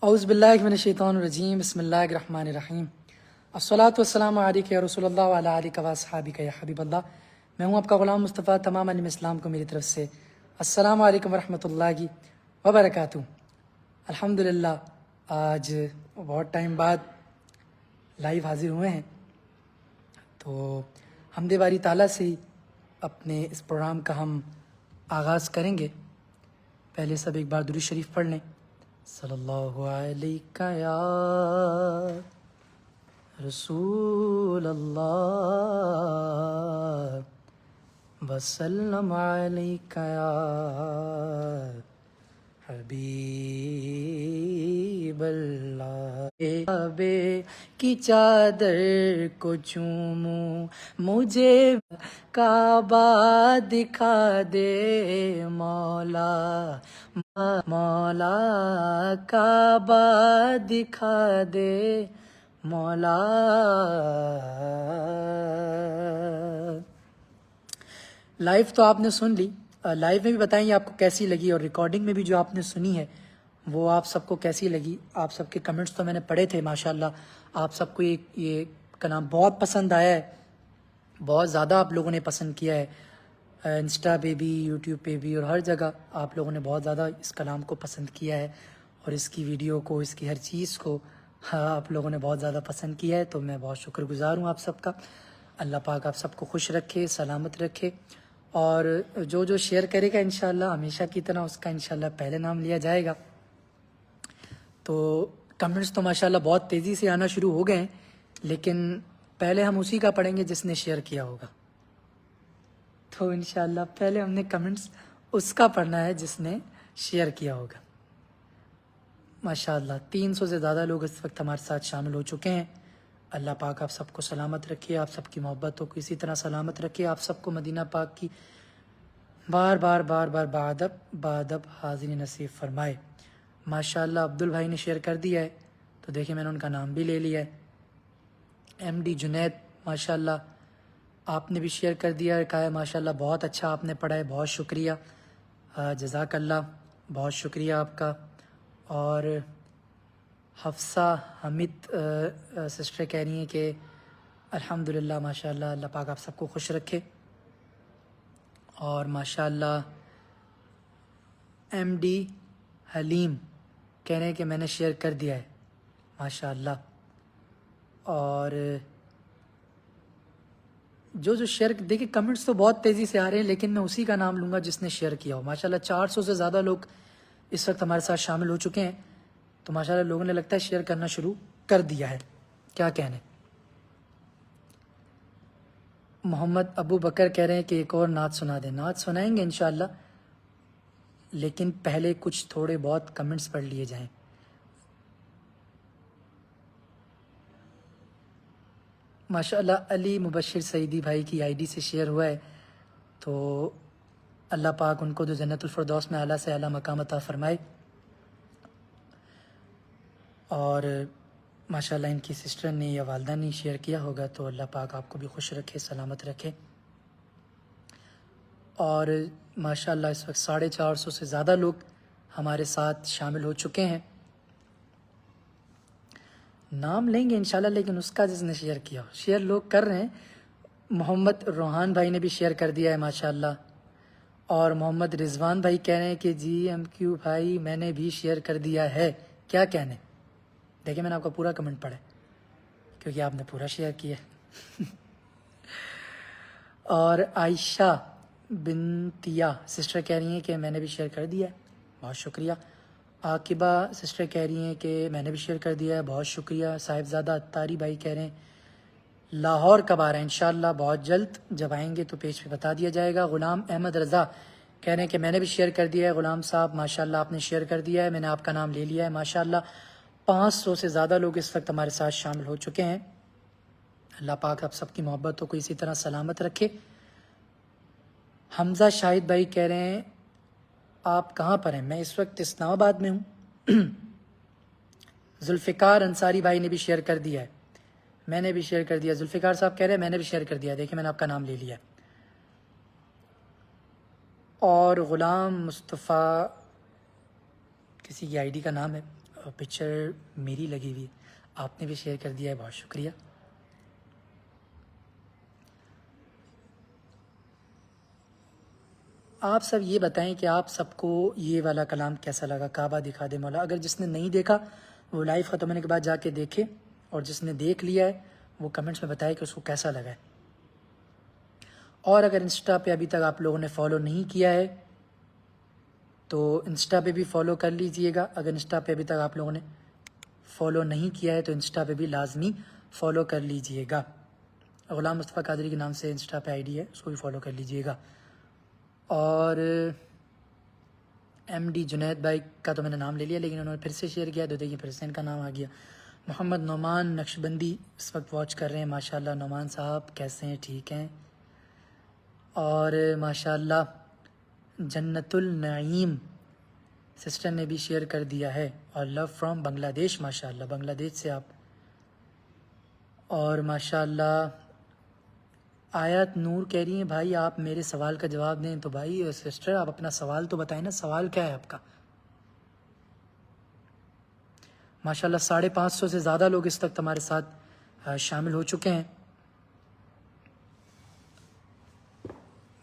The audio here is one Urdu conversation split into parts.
اعوذ باللہ من الشیطان الرجیم، بسم اللہ الرحمن الرحیم، الصلاۃ والسلام علیک یا رسول اللہ وعلی آلک و اصحابک یا حبیب اللہ۔ میں ہوں آپ کا غلام مصطفیٰ، تمام علم اسلام کو میری طرف سے السلام علیکم ورحمۃ اللہ وبرکاتہ۔ الحمدللہ آج بہت ٹائم بعد لائیو حاضر ہوئے ہیں، تو حمد باری تعالیٰ سے ہی اپنے اس پروگرام کا ہم آغاز کریں گے۔ پہلے سب ایک بار درود شریف پڑھ لیں۔ صلی اللہ علیہ یا رسول اللہ وسلم علیہ یا حبیب اللہ۔ کعبے کی چادر کو چوموں، مجھے کعبہ دکھا دے مولا، مولا کعبہ دکھا دے مولا۔ لائیو تو آپ نے سن لی، لائیو میں بھی بتائیں گے آپ کو کیسی لگی، اور ریکارڈنگ میں بھی جو آپ نے سنی ہے وہ آپ سب کو کیسی لگی۔ آپ سب کے کمنٹس تو میں نے پڑھے تھے، ماشاءاللہ آپ سب کو یہ کلام بہت پسند آیا ہے، بہت زیادہ آپ لوگوں نے پسند کیا ہے، انسٹا پہ بھی، یوٹیوب پہ بھی، اور ہر جگہ آپ لوگوں نے بہت زیادہ اس کلام کو پسند کیا ہے، اور اس کی ویڈیو کو، اس کی ہر چیز کو آپ لوگوں نے بہت زیادہ پسند کیا ہے، تو میں بہت شکر گزار ہوں آپ سب کا۔ اللہ پاک آپ سب کو خوش رکھے، سلامت رکھے، اور جو شیئر کرے گا انشاءاللہ ہمیشہ کی طرح اس کا انشاءاللہ پہلے نام لیا جائے گا۔ تو کمنٹس تو ماشاءاللہ بہت تیزی سے آنا شروع ہو گئے ہیں، لیکن پہلے ہم اسی کا پڑھیں گے جس نے شیئر کیا ہوگا۔ تو انشاءاللہ پہلے ہم نے کمنٹس اس کا پڑھنا ہے جس نے شیئر کیا ہوگا۔ ماشاءاللہ 300 سے زیادہ لوگ اس وقت ہمارے ساتھ شامل ہو چکے ہیں۔ اللہ پاک آپ سب کو سلامت رکھے، آپ سب کی محبتوں کو اسی طرح سلامت رکھے، آپ سب کو مدینہ پاک کی بار بار بادب حاضری نصیب فرمائے۔ ماشاءاللہ عبدال بھائی نے شیئر کر دیا ہے، تو دیکھیں میں نے ان کا نام بھی لے لیا ہے۔ ایم ڈی جنید ماشاءاللہ آپ نے بھی شیئر کر دیا ہے، کہا ہے ماشاءاللہ بہت اچھا آپ نے پڑھا ہے، بہت شکریہ، جزاک اللہ، بہت شکریہ آپ کا۔ اور حفصہ حمید سسٹر کہہ رہی ہیں کہ الحمدللہ ماشاءاللہ اللہ پاک آپ سب کو خوش رکھے، اور ماشاءاللہ ایم ڈی حلیم کہہ رہے ہیں کہ میں نے شیئر کر دیا ہے، ماشاءاللہ۔ اور جو شیئر، دیکھیں کمنٹس تو بہت تیزی سے آ رہے ہیں، لیکن میں اسی کا نام لوں گا جس نے شیئر کیا ہو۔ ماشاءاللہ 400 سے زیادہ لوگ اس وقت ہمارے ساتھ شامل ہو چکے ہیں، تو ماشاءاللہ لوگوں نے لگتا ہے شیئر کرنا شروع کر دیا ہے، کیا کہنے۔ محمد ابو بکر کہہ رہے ہیں کہ ایک اور نعت سنا دیں، نعت سنائیں گے انشاءاللہ، لیکن پہلے کچھ تھوڑے بہت کمنٹس پڑھ لیے جائیں۔ ماشاءاللہ علی مبشر سعیدی بھائی کی آئی ڈی سے شیئر ہوا ہے، تو اللہ پاک ان کو جو جنت الفردوس میں اعلیٰ سے اعلیٰ مقام عطا فرمائے، اور ماشاءاللہ ان کی سسٹر نے یا والدہ نے شیئر کیا ہوگا، تو اللہ پاک آپ کو بھی خوش رکھے، سلامت رکھے۔ اور ماشاءاللہ اس وقت 450 سے زیادہ لوگ ہمارے ساتھ شامل ہو چکے ہیں، نام لیں گے انشاءاللہ، لیکن اس کا جس نے شیئر کیا ہو، شیئر لوگ کر رہے ہیں۔ محمد روحان بھائی نے بھی شیئر کر دیا ہے ماشاءاللہ، اور محمد رضوان بھائی کہہ رہے ہیں کہ جی ایم کیو بھائی میں نے بھی شیئر کر دیا ہے، کیا کہنے۔ دیکھیں میں نے آپ کا پورا کمنٹ پڑھا کیونکہ آپ نے پورا شیئر کیا ہے۔ اور عائشہ بنتیا سسٹر کہہ رہی ہیں کہ میں نے بھی شیئر کر دیا ہے، بہت شکریہ۔ عاقبہ سسٹر کہہ رہی ہیں کہ میں نے بھی شیئر کر دیا ہے، بہت شکریہ۔ صاحبزادہ اتاری بھائی کہہ رہے ہیں لاہور کب آ رہے ہیں، انشاءاللہ بہت جلد، جب آئیں گے تو پیج پہ بتا دیا جائے گا۔ غلام احمد رضا کہہ رہے ہیں کہ میں نے بھی شیئر کر دیا ہے، غلام صاحب ماشاءاللہ آپ نے شیئر کر دیا ہے، میں نے آپ کا نام لے لیا ہے، ماشاءاللہ 500 سے زیادہ لوگ اس وقت ہمارے ساتھ شامل ہو چکے ہیں۔ اللہ پاک آپ سب کی محبتوں کو اسی طرح سلامت رکھے۔ حمزہ شاہد بھائی کہہ رہے ہیں آپ کہاں پر ہیں، میں اس وقت اسلام آباد میں ہوں۔ ذوالفقار انصاری بھائی نے بھی شیئر کر دیا ہے، میں نے بھی شیئر کر دیا۔ ذوالفقار صاحب کہہ رہے ہیں میں نے بھی شیئر کر دیا، دیکھیں میں نے آپ کا نام لے لیا۔ اور غلام مصطفیٰ کسی کی آئی ڈی کا نام ہے، پکچر میری لگی ہوئی، آپ نے بھی شیئر کر دیا ہے، بہت شکریہ۔ آپ سب یہ بتائیں کہ آپ سب کو یہ والا کلام کیسا لگا، کعبہ دکھا دے مولا۔ اگر جس نے نہیں دیکھا وہ لائیو ختم ہونے کے بعد جا کے دیکھے، اور جس نے دیکھ لیا ہے وہ کمنٹس میں بتائے کہ اس کو کیسا لگا ہے۔ اور اگر انسٹا پہ ابھی تک آپ لوگوں نے فالو نہیں کیا ہے تو انسٹا پہ بھی فالو کر لیجئے گا۔ اگر انسٹا پہ ابھی تک آپ لوگوں نے فالو نہیں کیا ہے تو انسٹا پہ بھی لازمی فالو کر لیجئے گا۔ غلام مصطفیٰ قادری کے نام سے انسٹا پہ آئی ڈی ہے، اس کو بھی فالو کر لیجئے گا۔ اور ایم ڈی جنید بھائی کا تو میں نے نام لے لیا، لیکن انہوں نے پھر سے شیئر کیا تو دیکھیے پھر سے ان کا نام آ گیا۔ محمد نعمان نقشبندی اس وقت واچ کر رہے ہیں، ماشاءاللہ نعمان صاحب کیسے ہیں، ٹھیک ہیں؟ اور ماشاءاللہ جنت النعیم سسٹر نے بھی شیئر کر دیا ہے، اور لو فرام بنگلہ دیش، ماشاءاللہ بنگلہ دیش سے آپ۔ اور ماشاءاللہ آیت نور کہہ رہی ہیں بھائی آپ میرے سوال کا جواب دیں، تو بھائی سسٹر آپ اپنا سوال تو بتائیں نا، سوال کیا ہے آپ کا؟ ماشاءاللہ 550 سے زیادہ لوگ اس وقت ہمارے ساتھ شامل ہو چکے ہیں۔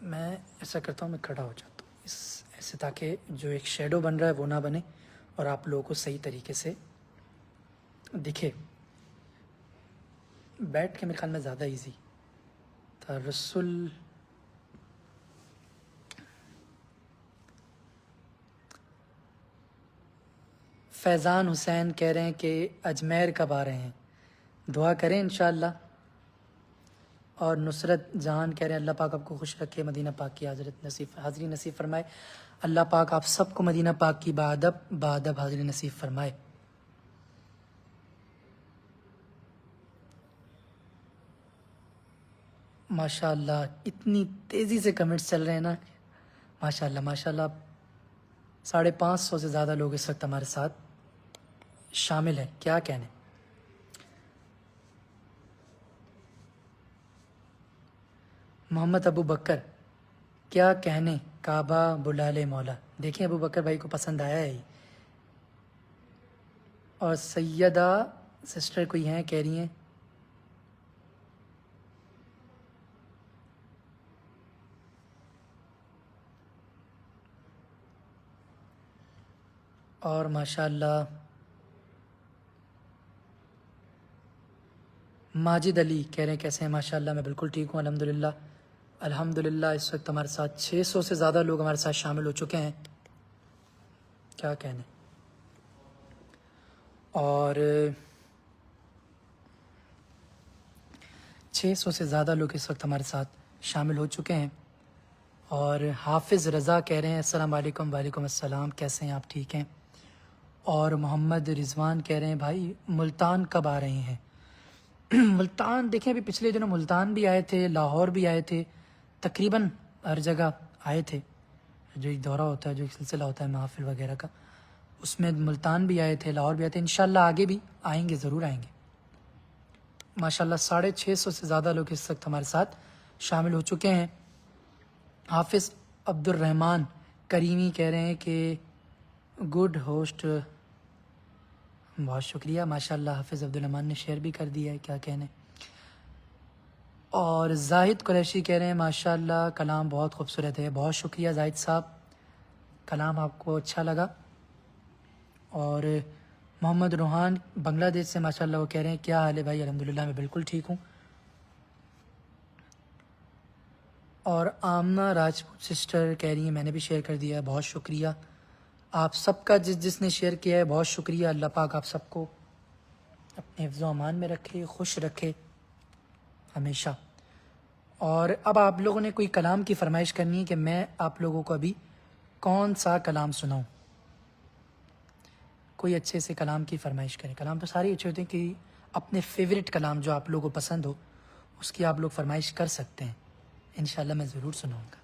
میں ایسا کرتا ہوں، میں کھڑا ہو جاتا ہوں ایسے، تاکہ جو ایک شیڈو بن رہا ہے وہ نہ بنے اور آپ لوگوں کو صحیح طریقے سے دکھے۔ بیٹھ کے میرے خیال میں زیادہ ایزی ترسل۔ فیضان حسین کہہ رہے ہیں کہ اجمیر کب آ رہے ہیں، دعا کریں انشاءاللہ۔ اور نصرت جہان کہہ رہے ہیں اللہ پاک آپ کو خوش رکھے، مدینہ پاک کی حاضری نصیب فرمائے۔ اللہ پاک آپ سب کو مدینہ پاک کی بادب حاضری نصیب فرمائے۔ ماشاءاللہ اتنی تیزی سے کمنٹس چل رہے ہیں نا، ماشاءاللہ ماشاءاللہ 550 سے زیادہ لوگ اس وقت ہمارے ساتھ شامل ہیں، کیا کہنے۔ محمد ابو بکر کیا کہنے، کعبہ بلا لے مولا۔ دیکھیں ابو بکر بھائی کو پسند آیا ہے ہی۔ اور سیدہ سسٹر کوئی ہیں کہہ رہی ہیں اور ماشاءاللہ ماجد علی کہہ رہے ہیں کیسے ہیں، ماشاءاللہ میں بالکل ٹھیک ہوں الحمدللہ۔ الحمدللہ اس وقت ہمارے ساتھ 600 سے زیادہ لوگ ہمارے ساتھ شامل ہو چکے ہیں، کیا کہنے۔ اور 600 سے زیادہ لوگ اس وقت ہمارے ساتھ شامل ہو چکے ہیں۔ اور حافظ رضا کہہ رہے ہیں السلام علیکم، وعلیکم السلام، کیسے ہیں آپ، ٹھیک ہیں؟ اور محمد رضوان کہہ رہے ہیں بھائی ملتان کب آ رہے ہیں؟ ملتان دیکھیں ابھی پچھلے دنوں ملتان بھی آئے تھے، لاہور بھی آئے تھے، تقریباً ہر جگہ آئے تھے۔ جو ایک دورہ ہوتا ہے، جو ایک سلسلہ ہوتا ہے محافل وغیرہ کا، اس میں ملتان بھی آئے تھے، لاہور بھی آئے تھے، انشاءاللہ آگے بھی آئیں گے، ضرور آئیں گے۔ ماشاءاللہ 650 سے زیادہ لوگ اس وقت ہمارے ساتھ شامل ہو چکے ہیں۔ حافظ عبد الرحمن کریمی کہہ رہے ہیں کہ گڈ ہوسٹ، بہت شکریہ، ماشاءاللہ حافظ عبد الرحمن نے شیئر بھی کر دیا ہے، کیا کہنے۔ اور زاہد قریشی کہہ رہے ہیں ماشاءاللہ کلام بہت خوبصورت ہے، بہت شکریہ زاہد صاحب، کلام آپ کو اچھا لگا۔ اور محمد روحان بنگلہ دیش سے ماشاءاللہ وہ کہہ رہے ہیں کیا حال ہے بھائی، الحمدللہ میں بالکل ٹھیک ہوں۔ اور آمنہ راجپوت سسٹر کہہ رہی ہیں میں نے بھی شیئر کر دیا ہے، بہت شکریہ آپ سب کا، جس نے شیئر کیا ہے بہت شکریہ۔ اللہ پاک آپ سب کو اپنے حفظ و امان میں رکھے، خوش رکھے ہمیشہ۔ اور اب آپ لوگوں نے کوئی کلام کی فرمائش کرنی ہے کہ میں آپ لوگوں کو ابھی کون سا کلام سناؤں، کوئی اچھے سے کلام کی فرمائش کریں۔ کلام تو سارے اچھے ہوتے ہیں، کہ اپنے فیوریٹ کلام جو آپ لوگوں کو پسند ہو اس کی آپ لوگ فرمائش کر سکتے ہیں، انشاءاللہ میں ضرور سناؤں گا۔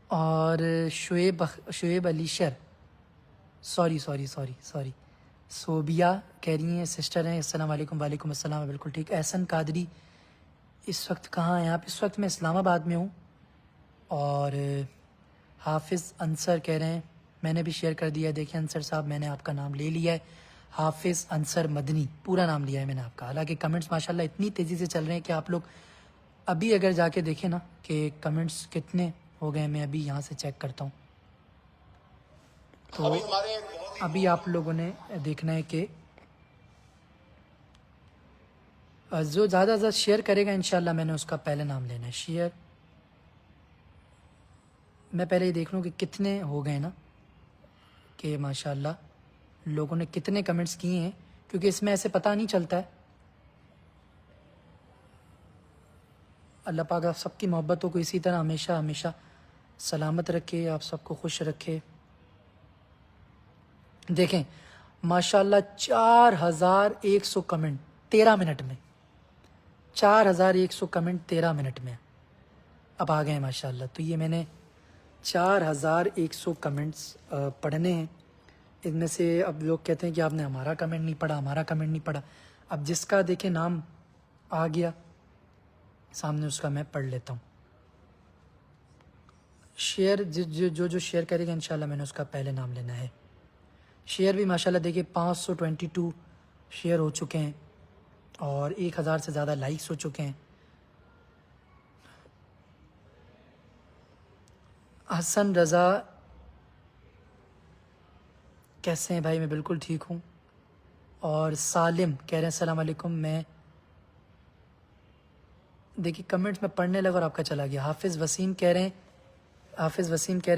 اور شعیب علیشر سوری صوبیہ کہہ رہی ہیں سسٹر ہیں السلام علیکم، وعلیکم السلام، بالکل ٹھیک۔ احسن قادری اس وقت کہاں ہیں آپ؟ اس وقت میں اسلام آباد میں ہوں، اور حافظ انصر کہہ رہے ہیں میں نے بھی شیئر کر دیا ہے. دیکھیں انصر صاحب میں نے آپ کا نام لے لیا ہے, حافظ انصر مدنی پورا نام لیا ہے میں نے آپ کا. حالانکہ کمنٹس ماشاءاللہ اتنی تیزی سے چل رہے ہیں کہ آپ لوگ ابھی اگر جا کے دیکھیں نا کہ کمنٹس کتنے ہو گئے, میں ابھی یہاں سے چیک کرتا ہوں. تو ابھی آپ لوگوں نے دیکھنا ہے کہ جو زیادہ سے زیادہ شیئر کرے گا انشاءاللہ میں نے اس کا پہلے نام لینا ہے. شیئر میں پہلے یہ دیکھ لوں کہ کتنے ہو گئے نا, کہ ماشاءاللہ لوگوں نے کتنے کمنٹس کیے ہیں, کیونکہ اس میں ایسے پتہ نہیں چلتا ہے. اللہ پاک آپ سب کی محبتوں کو اسی طرح ہمیشہ ہمیشہ سلامت رکھے, آپ سب کو خوش رکھے. دیکھیں ماشاءاللہ 4100 کمنٹ 13 منٹ میں, 4100 کمنٹ 13 منٹ میں اب آ گئے ہیں ماشاءاللہ. تو یہ میں نے 4100 کمنٹس پڑھنے ہیں. ان میں سے اب لوگ کہتے ہیں کہ آپ نے ہمارا کمنٹ نہیں پڑھا, ہمارا کمنٹ نہیں پڑھا. اب جس کا دیکھیں نام آ گیا سامنے اس کا میں پڑھ لیتا ہوں. شیئر جو شیئر کرے گا انشاءاللہ میں نے اس کا پہلے نام لینا ہے. شیئر بھی ماشاءاللہ دیکھیں 522 شیئر ہو چکے ہیں اور 1000 سے زیادہ لائکس ہو چکے ہیں. حسن رضا کیسے ہیں بھائی؟ میں بالکل ٹھیک ہوں. اور سالم کہہ رہے ہیں السلام علیکم. میں دیکھیے کمنٹس میں پڑھنے لگا اور آپ کا چلا گیا. حافظ وسیم کہہ رہے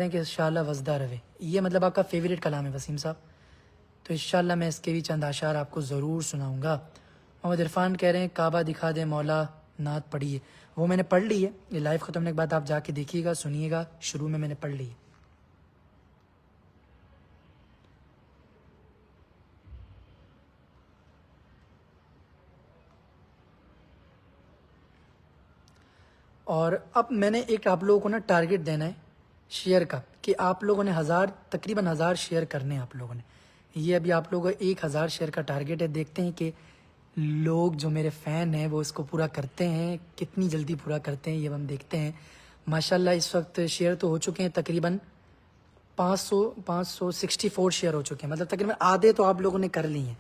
ہیں کہ انشاءاللہ وزدہ رہے. یہ مطلب آپ کا فیوریٹ کلام ہے وسیم صاحب, تو انشاءاللہ میں اس کے بھی چند اشعار آپ کو ضرور سناؤں گا. محمد عرفان کہہ رہے ہیں کعبہ دکھا دے مولا نعت پڑھیے. وہ میں نے پڑھ لی ہے, یہ لائیو ختم ہونے کے بعد آپ جا کے دیکھیے گا, سنیے گا. شروع میں نے پڑھ لی ہے. اور اب میں نے ایک آپ لوگوں کو نا ٹارگٹ دینا ہے شیئر کا, کہ آپ لوگوں نے تقریباً 1000 شیئر کرنے ہیں آپ لوگوں نے. یہ ابھی آپ لوگوں کا 1000 شیئر کا ٹارگٹ ہے. دیکھتے ہیں کہ لوگ جو میرے فین ہیں وہ اس کو پورا کرتے ہیں, کتنی جلدی پورا کرتے ہیں, یہ ہم دیکھتے ہیں. ماشاءاللہ اس وقت شیئر تو ہو چکے ہیں تقریباً 564 شیئر ہو چکے ہیں. مطلب تقریباً آدھے تو آپ لوگوں نے کر لی ہیں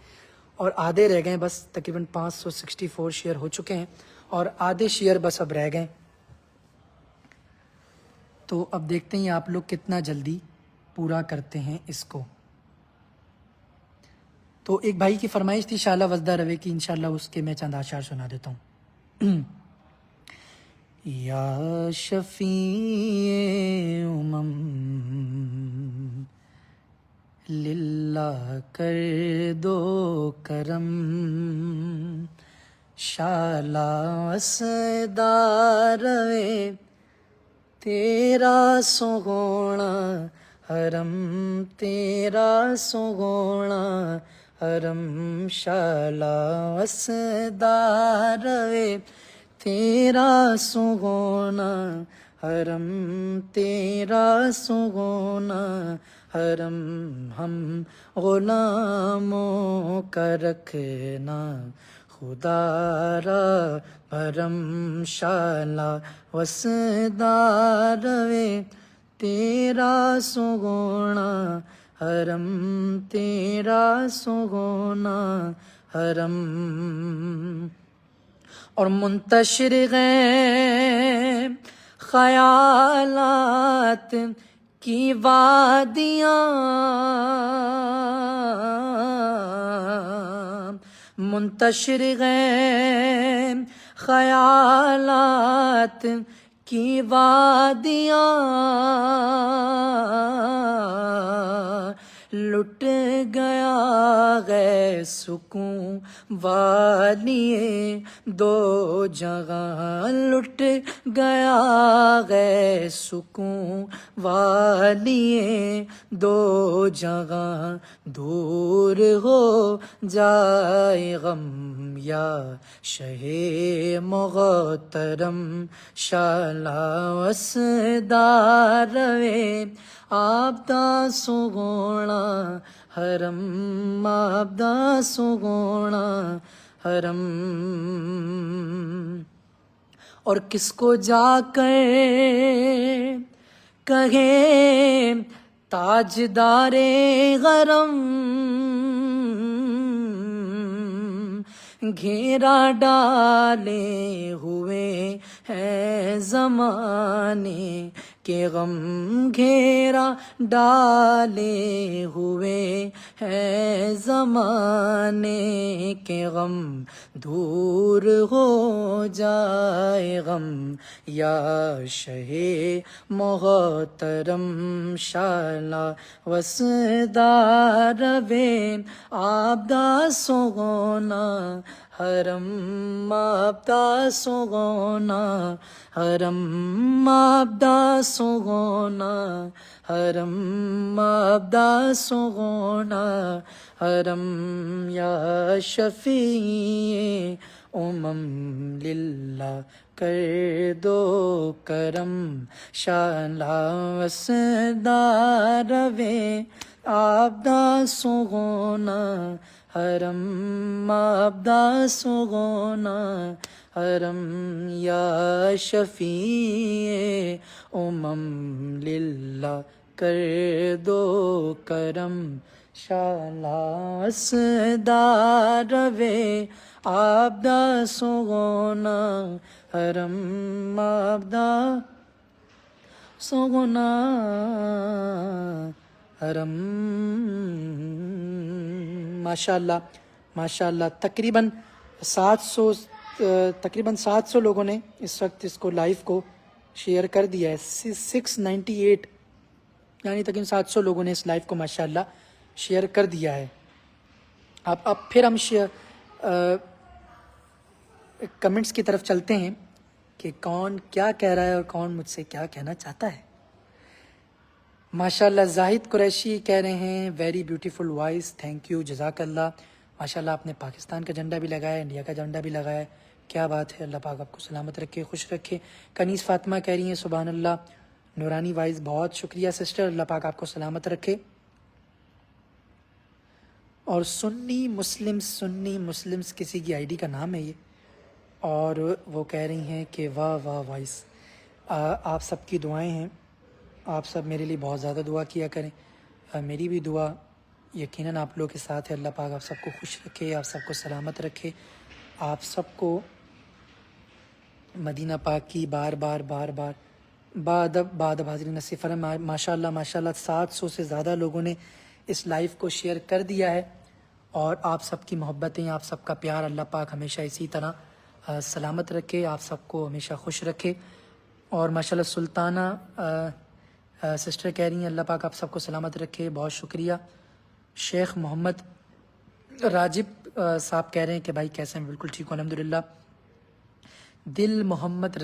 اور آدھے رہ گئے بس. تقریباً 564 شیئر ہو چکے ہیں اور آدھے شیئر بس اب رہ گئے. تو اب دیکھتے ہیں آپ لوگ کتنا جلدی پورا کرتے ہیں اس کو. تو ایک بھائی کی فرمائش تھی شالہ وزدہ روے کی, انشاءاللہ اس کے میں چند اشعار سنا دیتا ہوں. یا شفیع للہ کر دو کرم, شالہ وزدہ روے تیرا سوگونا حرم, تیرا سوگونا حرم. شالہ وزدہ روے تیرا سوگونا حرم, تیرا سوگونا حرم. ہم غلاموں کا رکھنا خدا را بھرم. شالہ وزدہ روے تیرا سوگونا حرم, تیرا سوگونا حرم. اور منتشر غیب خیالات کی وادیاں, منتشر غیب خیالات کی وادیاں, لٹ گیا ہے سکون والیے دو جگہ, لٹ گیا ہے سکون والیے دو جگہ. دور ہو جائے غم یا شہ محترم. شالہ وزدہ روے آبدہ سوگونا حرم, آبدہ سوگونا حرم. اور کس کو جا کر کہے تاجدار غرم گھیرا ڈالے ہوئے ہے زمانے کے غم، گھیرا ڈالے ہوئے ہے زمانے کے غم، دور ہو جائے غم یا شہ محترم، شالا وسدار وے آبدا سوگونا حرم، آبدا سوگونا حرم، آبدا سوگونا حرم، آبدا سوگونا حرم، یا شفیع للہ کر دو کرم، شالا وسدار وے آبدا سوگونا حرم، آبدا سوگونا حرم، یا شفیع للہ کر دو کرم، شالا وسدار وے آبدا سوگونا حرم، آبدا سوگونا حرم۔ ماشاءاللہ ماشاءاللہ، تقریباً 700 لوگوں نے اس وقت اس کو لائیو کو شیئر کر دیا ہے، 698 یعنی تقریباً 700 لوگوں نے اس لائیو کو ماشاءاللہ شیئر کر دیا ہے۔ اب پھر ہم کمنٹس کی طرف چلتے ہیں کہ کون کیا کہہ رہا ہے اور کون مجھ سے کیا کہنا چاہتا ہے۔ ماشاءاللہ زاہد قریشی کہہ رہے ہیں very beautiful voice, thank you, جزاک اللہ۔ ماشاءاللہ آپ نے پاکستان کا جھنڈا بھی لگایا ہے، انڈیا کا جھنڈا بھی لگایا ہے، کیا بات ہے، اللہ پاک آپ کو سلامت رکھے، خوش رکھے۔ کنیز فاطمہ کہہ رہی ہیں سبحان اللہ، نورانی وائس بہت شکریہ سسٹر، اللہ پاک آپ کو سلامت رکھے۔ اور سنی مسلمز کسی کی آئی ڈی کا نام ہے یہ، اور وہ کہہ رہی ہیں کہ واہ واہ وائس، آپ سب کی دعائیں ہیں، آپ سب میرے لیے بہت زیادہ دعا کیا کریں، میری بھی دعا یقیناً آپ لوگوں کے ساتھ ہے، اللہ پاک آپ سب کو خوش رکھے، آپ سب کو سلامت رکھے، آپ سب کو مدینہ پاک کی بار بار بعد حاضری نصیب فرمائے۔ ماشاءاللہ 700 سے زیادہ لوگوں نے اس لائیو کو شیئر کر دیا ہے، اور آپ سب کی محبتیں، آپ سب کا پیار اللہ پاک ہمیشہ اسی طرح سلامت رکھے، آپ سب کو ہمیشہ خوش رکھے۔ اور ماشاءاللہ سلطانہ سسٹر کہہ رہی ہیں اللہ پاک آپ سب کو سلامت رکھے، بہت شکریہ۔ شیخ محمد راجب صاحب کہہ رہے ہیں کہ بھائی کیسے ہیں، بالکل ٹھیک ہوں الحمدللہ۔ دل محمد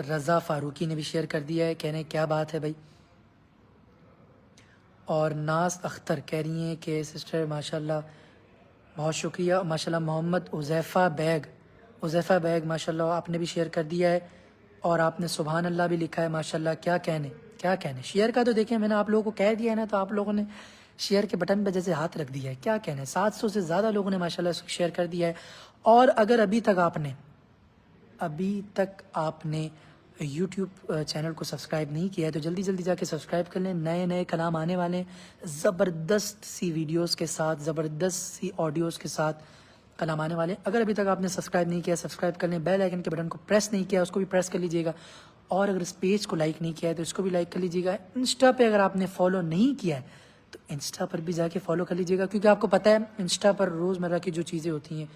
رضا فاروقی نے بھی شیئر کر دیا ہے، کہہ رہے ہیں کیا بات ہے بھائی۔ اور ناز اختر کہہ رہی ہیں کہ سسٹر ماشاءاللہ بہت شکریہ۔ ماشاءاللہ محمد حذیفہ بیگ ماشاءاللہ آپ نے بھی شیئر کر دیا ہے، اور آپ نے سبحان اللہ بھی لکھا ہے، ماشاءاللہ کیا کہنے شیئر کا تو دیکھیں میں نے آپ لوگوں کو کہہ دیا ہے نا، تو آپ لوگوں نے شیئر کے بٹن پہ جیسے ہاتھ رکھ دیا ہے، کیا کہنے، 700 سے زیادہ لوگوں نے ماشاءاللہ اس کو شیئر کر دیا ہے۔ اور اگر ابھی تک آپ نے یوٹیوب چینل کو سبسکرائب نہیں کیا ہے تو جلدی جا کے سبسکرائب کر لیں، نئے کلام آنے والے ہیں، زبردست سی ویڈیوز کے ساتھ، زبردست سی آڈیوز کے ساتھ کلام آنے والے ہیں۔ اگر ابھی تک آپ نے سبسکرائب نہیں کیا سبسکرائب کر لیں، بیل آئیکن کے بٹن کو پریس نہیں کیا اس کو بھی پریس کر لیجیے گا، اور اگر اس پیج کو لائک نہیں کیا ہے تو اس کو بھی لائک کر لیجیے گا۔ انسٹا پہ اگر آپ نے فالو نہیں کیا ہے تو انسٹا پر بھی جا کے فالو کر لیجیے گا، کیونکہ آپ کو پتہ ہے انسٹا پر روزمرہ کی جو چیزیں ہوتی ہیں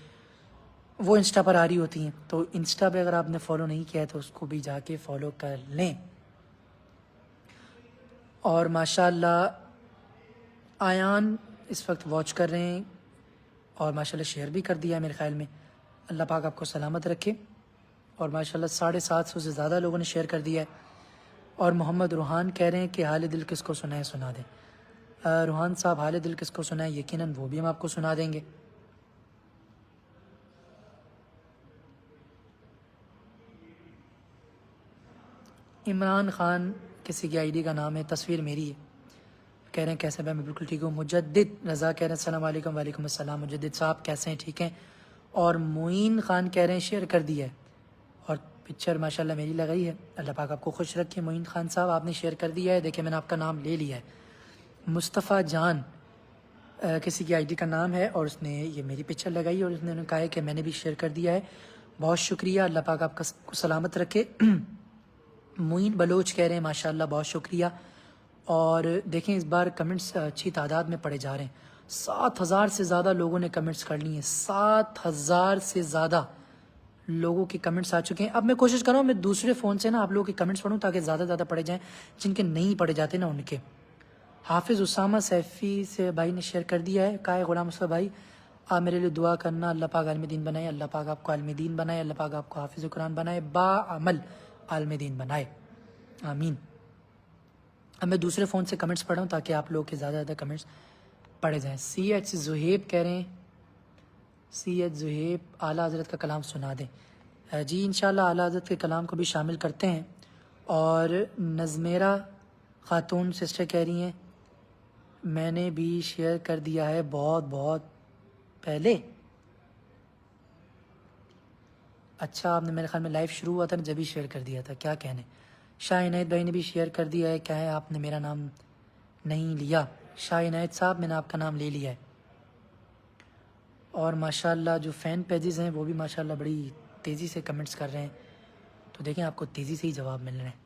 وہ انسٹا پر آ رہی ہوتی ہیں، تو انسٹا پہ اگر آپ نے فالو نہیں کیا ہے تو اس کو بھی جا کے فالو کر لیں۔ اور ماشاءاللہ آیان اس وقت واچ کر رہے ہیں، اور ماشاءاللہ شیئر بھی کر دیا ہے میرے خیال میں، اللہ پاک آپ کو سلامت رکھے۔ اور ماشاءاللہ 750 سے زیادہ لوگوں نے شیئر کر دیا ہے۔ اور محمد روحان کہہ رہے ہیں کہ حال دل کس کو سنائے سنا دیں۔ روحان صاحب حال دل کس کو سنائے، یقیناً وہ بھی ہم آپ کو سنا دیں گے۔ عمران خان کسی کی آئی ڈی کا نام ہے، تصویر میری ہے، کہہ رہے ہیں کیسے میں بالکل ٹھیک ہوں۔ مجدد رضا کہہ رہے ہیں السلام علیکم، وعلیکم السلام، مجدد صاحب کیسے ہیں، ٹھیک ہیں۔ اور معین خان کہہ رہے ہیں شیئر کر دیا ہے، اور پکچر ماشاءاللہ میری لگائی ہے. اللہ پاک آپ کو خوش رکھے. معین خان صاحب آپ نے شیئر کر دیا ہے, دیکھیں میں نے آپ کا نام لے لیا ہے. مصطفیٰ جان کسی کی آئی ڈی کا نام ہے, اور اس نے یہ میری پکچر لگائی اور اس نے کہا ہے کہ میں نے بھی شیئر کر دیا ہے. بہت شکریہ, اللہ پاک آپ کو سلامت رکھے. معین بلوچ کہہ رہے ہیں ماشاءاللہ بہت شکریہ. اور دیکھیں اس بار کمنٹس اچھی تعداد میں پڑے جا رہے ہیں. 7,000 سے زیادہ لوگوں نے کمنٹس کر لی ہیں. 7,000 سے زیادہ لوگوں کے کمنٹس آ چکے ہیں. اب میں کوشش کر رہا ہوں میں دوسرے فون سے نا آپ لوگوں کے کمنٹس پڑھوں تاکہ زیادہ زیادہ پڑھے جائیں, جن کے نہیں پڑھے جاتے نا ان کے. حافظ اسامہ سیفی سے بھائی نے شیئر کر دیا ہے. کہا ہے غلام مصطفیٰ بھائی آپ میرے لیے دعا کرنا, اللہ پاک عالم دین بنائے. اللہ پاک آپ کو عالم دین بنائے, اللہ پاک آپ کو حافظ قرآن بنائے, با عمل عالم دین بنائے, آمین. اب میں دوسرے فون سے کمنٹس پڑھ رہا ہوں تاکہ آپ لوگ کے زیادہ زیادہ کمنٹس پڑھے جائیں. سی ایچ زہیب کہہ رہے ہیں, سی ایچ زہیب اعلیٰ حضرت کا کلام سنا دیں. جی انشاءاللہ اعلیٰ حضرت کے کلام کو بھی شامل کرتے ہیں. اور نظمیرہ خاتون سسٹر کہہ رہی ہیں میں نے بھی شیئر کر دیا ہے بہت بہت پہلے. اچھا آپ نے میرے خیال میں لائیو شروع ہوا تھا نا جب ہی شیئر کر دیا تھا, کیا کہنے. شاہ عنایت بھائی نے بھی شیئر کر دیا ہے. کیا ہے آپ نے میرا نام نہیں لیا. شاہ عنایت صاحب میں نے آپ کا نام لے لیا ہے. اور ماشاءاللہ جو فین پیجز ہیں وہ بھی ماشاءاللہ بڑی تیزی سے کمنٹس کر رہے ہیں, تو دیکھیں آپ کو تیزی سے ہی جواب مل رہے ہیں.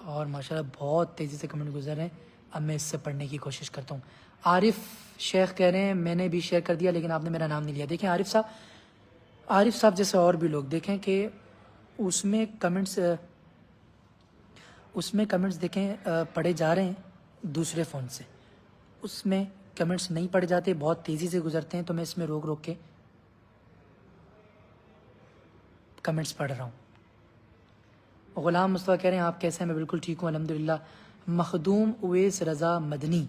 اور ماشاءاللہ بہت تیزی سے کمنٹ گزر رہے ہیں. اب میں اس سے پڑھنے کی کوشش کرتا ہوں. عارف شیخ کہہ رہے ہیں میں نے بھی شیئر کر دیا لیکن آپ نے میرا نام نہیں لیا. دیکھیں عارف صاحب جیسے اور بھی لوگ دیکھیں کہ اس میں کمنٹس دیکھیں پڑھے جا رہے ہیں دوسرے فون سے. اس میں کمنٹس نہیں پڑھے جاتے, بہت تیزی سے گزرتے ہیں, تو میں اس میں روک کے کمنٹس پڑھ رہا ہوں. غلام مصطفیٰ کہہ رہے ہیں آپ کیسے ہیں. میں بالکل ٹھیک ہوں الحمدللہ. مخدوم اویس رضا مدنی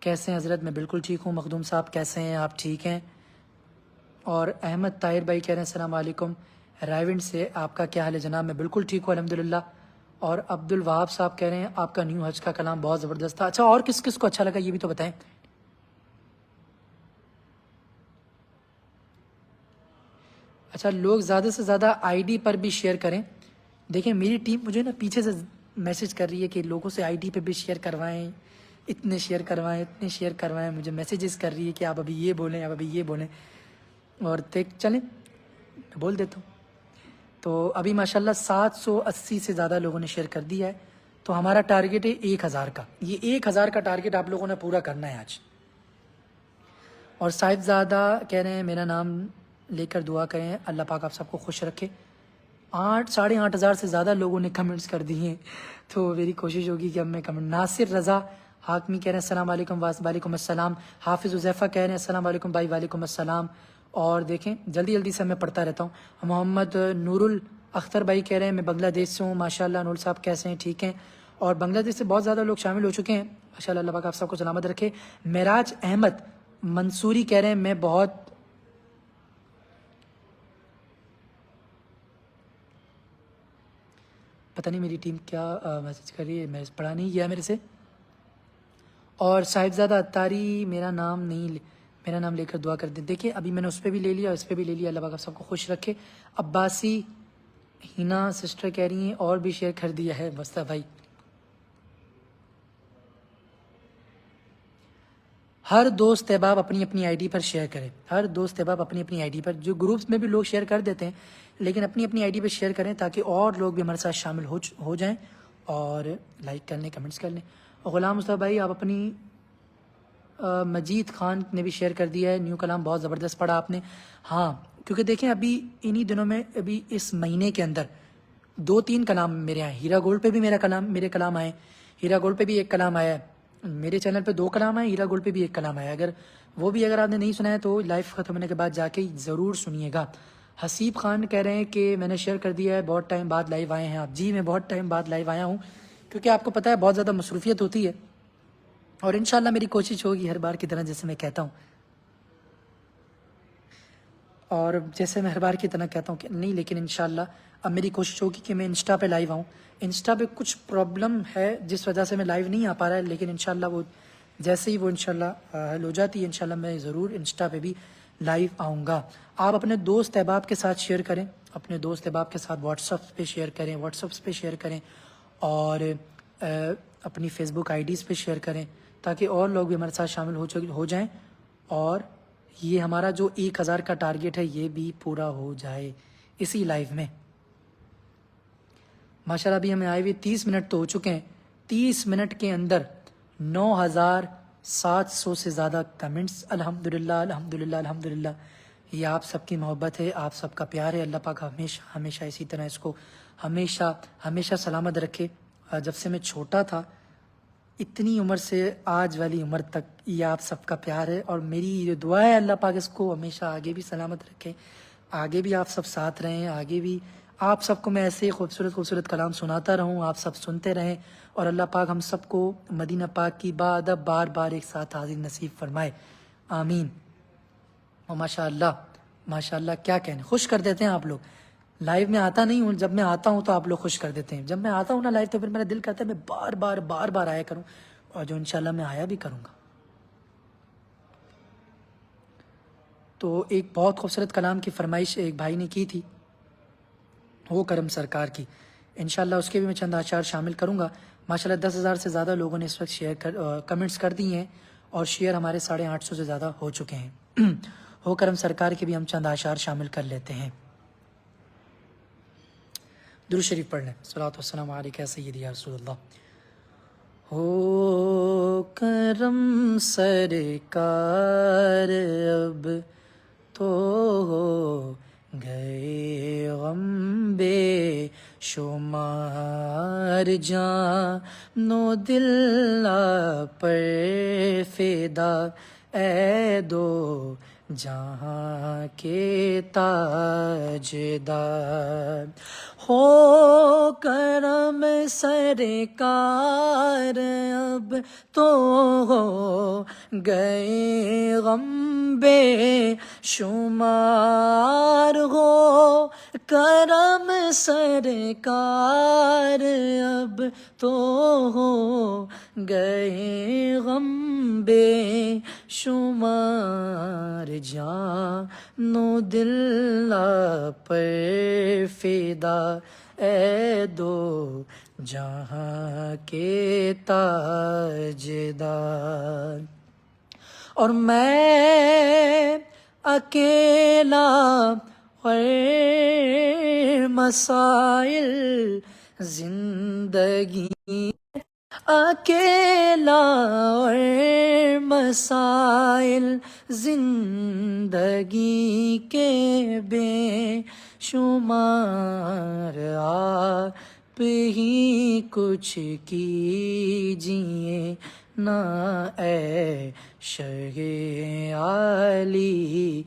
کیسے ہیں حضرت. میں بالکل ٹھیک ہوں. مخدوم صاحب کیسے ہیں, آپ ٹھیک ہیں. اور احمد طاہر بھائی کہہ رہے ہیں السلام علیکم رائیونڈ سے, آپ کا کیا حال ہے جناب. میں بالکل ٹھیک ہوں الحمدللہ. اور عبد الوہاب صاحب کہہ رہے ہیں آپ کا نیو حج کا کلام بہت زبردست تھا. اچھا اور کس کس کو اچھا لگا یہ بھی تو بتائیں. اچھا لوگ زیادہ سے زیادہ آئی ڈی پر بھی شیئر کریں. دیکھیں میری ٹیم مجھے نا پیچھے سے میسج کر رہی ہے کہ لوگوں سے آئی ڈی پہ بھی شیئر کروائیں, اتنے شیئر کروائیں. مجھے میسیجز کر رہی ہے کہ آپ ابھی یہ بولیں, ابھی یہ بولیں. اور چلیں میں بول دیتا ہوں. تو ابھی ماشاءاللہ 780 سے زیادہ لوگوں نے شیئر کر دیا ہے. تو ہمارا ٹارگیٹ ہے 1000 کا. یہ 1000 کا ٹارگیٹ آپ لوگوں نے پورا کرنا ہے آج. اور صاحب زادہ کہہ رہے ہیں میرا نام لے کر دعا کریں, اللہ پاک آپ سب کو خوش رکھے. 8,500 سے زیادہ لوگوں نے کمنٹس کر دیے ہیں, تو میری کوشش ہوگی کہ اب میں کمنٹ. ناصر رضا حاکمی کہہ رہے ہیں السلام علیکم. وعلیکم السلام. حافظ حذیفہ کہہ رہے ہیں السلام علیکم بھائی. وعلیکم السلام. اور دیکھیں جلدی سے میں پڑھتا رہتا ہوں. محمد نور الاختر بھائی کہہ رہے ہیں میں بنگلہ دیش سے ہوں. ماشاءاللہ نور صاحب کیسے ہیں, ٹھیک ہیں. اور بنگلہ دیش سے بہت زیادہ لوگ شامل ہو چکے ہیں ماشاءاللہ, اللہ پاک آپ سب کو سلامت رکھے. معراج احمد منصوری کہہ رہے ہیں میں بہت پتہ نہیں میری ٹیم کیا میسج کر رہی ہے, میں پڑھا نہیں گیا میرے سے. اور صاحبزادہ اتاری میرا نام لے کر دعا کر دیں. دیکھیں ابھی میں نے اس پہ بھی لے لیا, اس پہ بھی لے لیا. اللہ پاک آپ سب کو خوش رکھے. عباسی ہینا سسٹر کہہ رہی ہیں اور بھی شیئر کر دیا ہے مصطفیٰ بھائی. ہر دوست احباب اپنی اپنی آئی ڈی پر شیئر کریں. ہر دوست احباب اپنی اپنی آئی ڈی پر, جو گروپس میں بھی لوگ شیئر کر دیتے ہیں لیکن اپنی اپنی آئی ڈی پہ شیئر کریں تاکہ اور لوگ بھی ہمارے ساتھ شامل ہو جائیں اور لائک کر لیں, کمنٹس کر لیں. غلام مصطفیٰ بھائی آپ اپنی مجید خان نے بھی شیئر کر دیا ہے, نیو کلام بہت زبردست پڑھا آپ نے. ہاں کیونکہ دیکھیں ابھی انہی دنوں میں ابھی اس مہینے کے اندر 2-3 کلام میرے آئے. ہیرا گولڈ پہ بھی میرے کلام آئے. ہیرا گولڈ پہ بھی ایک کلام آیا ہے. میرے چینل پہ 2 کلام آئے. ہیرا گولڈ پہ بھی ایک کلام آیا. اگر آپ نے نہیں سنا ہے تو لائف ختم ہونے کے بعد جا کے ضرور سنیے گا. حسیب خان کہہ رہے ہیں کہ میں نے شیئر کر دیا ہے, بہت ٹائم بعد لائیو آئے ہیں آپ. جی میں بہت ٹائم بعد لائیو آیا ہوں کیونکہ آپ کو پتہ ہے بہت زیادہ مصروفیت ہوتی ہے. اور انشاءاللہ میری کوشش ہوگی ہر بار کی طرح, جیسے میں کہتا ہوں کہ نہیں, لیکن انشاءاللہ اب میری کوشش ہوگی کہ میں انسٹا پہ لائیو آؤں. انسٹا پہ کچھ پرابلم ہے جس وجہ سے میں لائیو نہیں آ پا رہا ہے, لیکن انشاءاللہ وہ جیسے ہی وہ انشاءاللہ حل ہو جاتی ہے انشاءاللہ میں ضرور انسٹا پہ بھی لائیو آؤں گا. آپ اپنے دوست احباب کے ساتھ شیئر کریں, اپنے دوست احباب کے ساتھ واٹس ایپ پہ شیئر کریں, اور اپنی فیس بک آئی ڈیز پہ شیئر کریں تاکہ اور لوگ بھی ہمارے ساتھ شامل ہو جائیں, اور یہ ہمارا جو 1000 کا ٹارگیٹ ہے یہ بھی پورا ہو جائے اسی لائیو میں. ماشاءاللہ ابھی ہمیں آئے ہوئے 30 منٹ تو ہو چکے ہیں. 30 منٹ کے اندر 9700 سے زیادہ کمنٹس. الحمدللہ الحمدللہ الحمدللہ. یہ آپ سب کی محبت ہے, آپ سب کا پیار ہے. اللہ پاک ہمیشہ ہمیشہ اسی طرح اس کو ہمیشہ ہمیشہ سلامت رکھے. جب سے میں چھوٹا تھا اتنی عمر سے آج والی عمر تک یہ آپ سب کا پیار ہے, اور میری یہ دعا ہے اللہ پاک اس کو ہمیشہ آگے بھی سلامت رکھے, آگے بھی آپ سب ساتھ رہیں, آگے بھی آپ سب کو میں ایسے خوبصورت خوبصورت کلام سناتا رہوں, آپ سب سنتے رہیں, اور اللہ پاک ہم سب کو مدینہ پاک کی بادب بار بار ایک ساتھ حاضر نصیب فرمائے, آمین. اور ماشاء اللہ کیا کہنے, خوش کر دیتے ہیں آپ لوگ. لائیو میں آتا نہیں ہوں, جب میں آتا ہوں تو آپ لوگ خوش کر دیتے ہیں. جب میں آتا ہوں نا لائیو تو پھر میرا دل کرتا ہے میں بار بار آیا کروں, اور جو انشاءاللہ میں آیا بھی کروں گا. تو ایک بہت خوبصورت کلام کی فرمائش ایک بھائی نے کی تھی, وہ کرم سرکار کی. انشاءاللہ اس کے بھی میں چند اشعار شامل کروں گا. ماشاءاللہ 10,000 سے زیادہ لوگوں نے اس وقت کمنٹس کر دی ہیں, اور شیئر ہمارے 850 سے زیادہ ہو چکے ہیں. ہو کرم سرکار کے بھی ہم چند اشعار شامل کر لیتے ہیں. درود شریف پڑھ لیں. صلوات و سلام علیک یا سیدی یا رسول اللہ. ہو کرم سرکار اب تو ہو گئے غم بے شمار, جان و دل پر فدا اے دو جہاں کے تاجدار. ہو کرم سرکار اب تو ہو گئے غم بے شمار, ہو کرم سرکار اب تو ہو گئے غم بے شمار, جان و دل پر فدا اے دو جہاں کے تاجدار. اور میں اکیلا غیر مسائل زندگی, اکیلا غیر مسائل زندگی کے بے شمار, آپ ہی کچھ کیجیے نا اے شہ عالی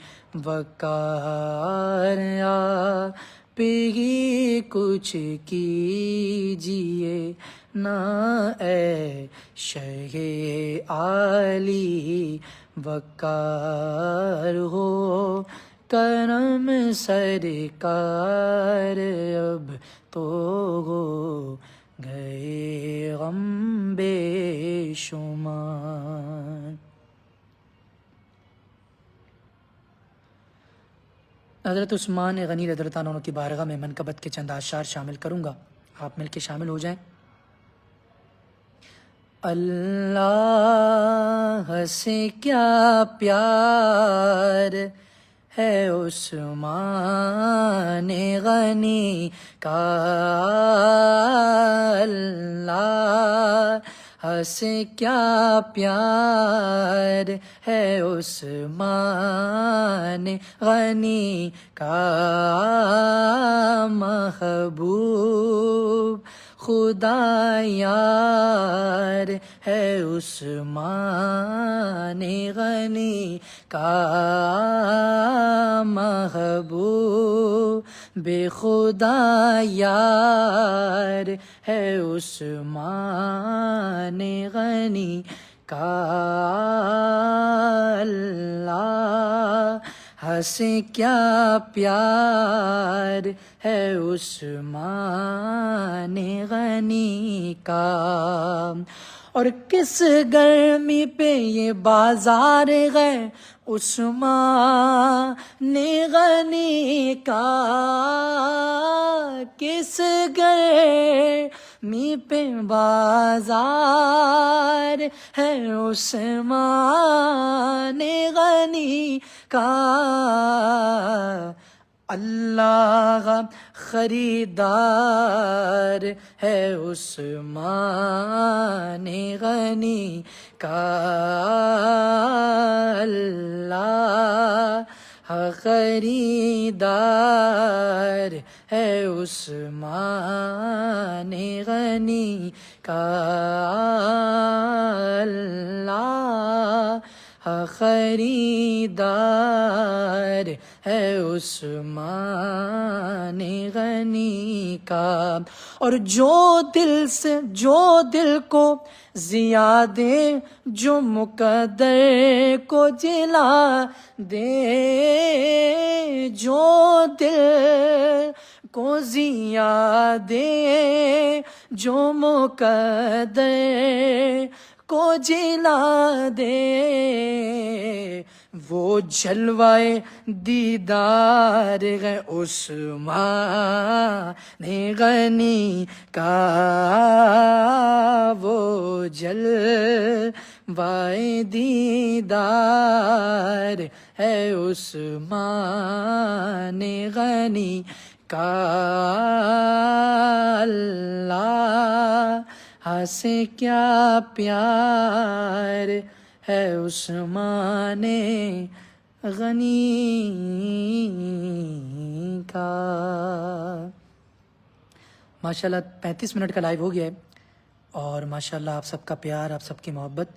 وقار, آپ ہی کچھ کیجیے نا اے شہ عالی وقار. ہو کرم سرکار اب تو ہو گئے غم بے شمار. حضرت عثمان غنی رضی اللہ عنہ کی بارگاہ میں منقبت کے چند اشعار شامل کروں گا, آپ مل کے شامل ہو جائیں. اللہ سے کیا پیار ہے عثمان غنی کا, اللہ سے کیا پیار ہے عثمان غنی کا, محبوب خدا یار ہے عثمان غنی کا, محبوب بے خدا یار ہے عثمان غنی کا, اللہ ہنسے کیا پیار ہے عثمان غنی کا، اور کس گرمی پہ یہ بازار گئے عثمان غنی کا، کس گرمی پہ بازار ہے عثمان غنی کا، اللہ خریدار ہے عثمان غنی کا، اللہ خریدار ہے عثمان غنی کا، اللہ خریدار ہے عثمان غنی کا، اور جو دل کو ضیا دے، جو مقدر کو جلا دے، جو دل کو ضیا دے، جو مقدر کو جلا دے، وہ جلوائے دیدار ہے عثمان غنی کا، وہ جلوائے دیدار ہے عثمان غنی کا، اللہ ہنسے کیا پیار ہے عثمان غنی کا۔ ماشاءاللہ 35 منٹ کا لائیو ہو گیا ہے، اور ماشاءاللہ آپ سب کا پیار، آپ سب کی محبت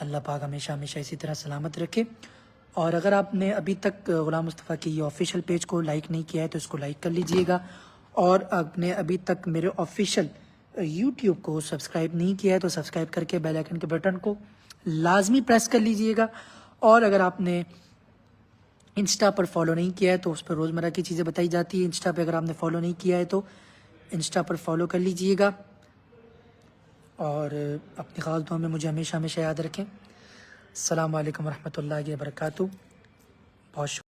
اللہ پاک ہمیشہ ہمیشہ اسی طرح سلامت رکھے۔ اور اگر آپ نے ابھی تک غلام مصطفیٰ کی یہ آفیشیل پیج کو لائک نہیں کیا ہے تو اس کو لائک کر لیجئے گا، اور آپ نے ابھی تک میرے آفیشیل یوٹیوب کو سبسکرائب نہیں کیا ہے تو سبسکرائب کر کے بیل آئیکن کے بٹن کو لازمی پریس کر لیجئے گا، اور اگر آپ نے انسٹا پر فالو نہیں کیا ہے تو اس پر روزمرہ کی چیزیں بتائی جاتی ہے، انسٹا پہ اگر آپ نے فالو نہیں کیا ہے تو انسٹا پر فالو کر لیجئے گا، اور اپنی خاص دعا میں مجھے ہمیشہ ہمیشہ یاد رکھیں۔ السلام علیکم ورحمۃ اللہ وبرکاتہ، بہت شکریہ۔